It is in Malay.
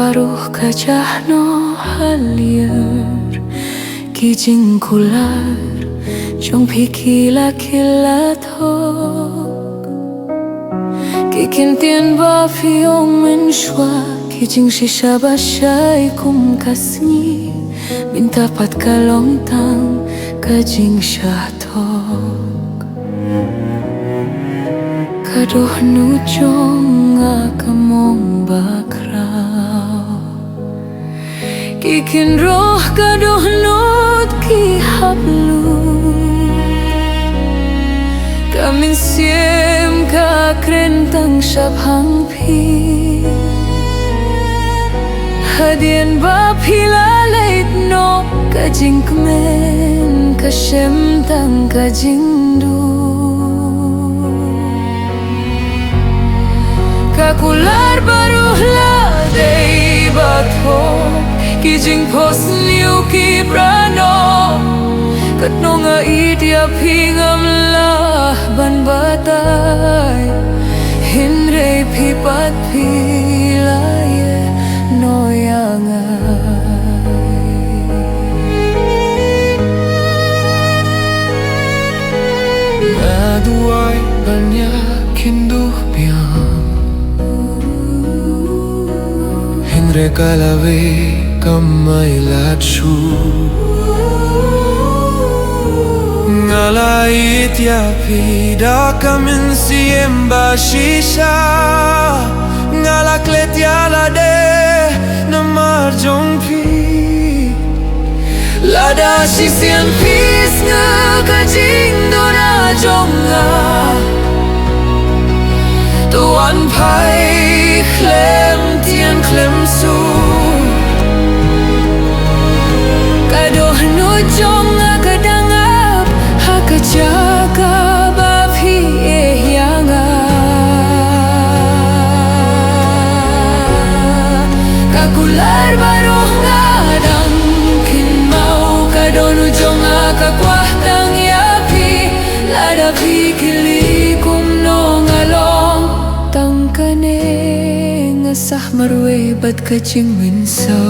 paruh kajah no halir kijing kular jong pikila kilat hok kikin tien ba fiong menshwa kijing shisha ba shai kum kasni minta pat kalong tang kajing shatok kadoh nu jong akamong bakrao kikin roh kadoh not ki hablu kamin siem ka krentang shabhang pi hadien ba pila leit no kajing kmen kashem tang kajing du kakular baruh la dei bathok kijing pos niu ki prano katnonga idia pingam lah ban batai hinrei pipat pilaye noyangai aduai banyak hinduh piang hinre kalawe kamai latshu ngalai tiapi da kamin siem bashisha ngalak letiala de namar jongpi lada sisian pis nga kajing dona jonga tuan pai klem tian klem su kadoh no jonga kadangap hakajaga bapi yanga kakular baruh ngadang kin mau kadoh no jonga kakwah tang yapi lada pikili kum no ngalong tangkane ngasah marwe bat kajing winso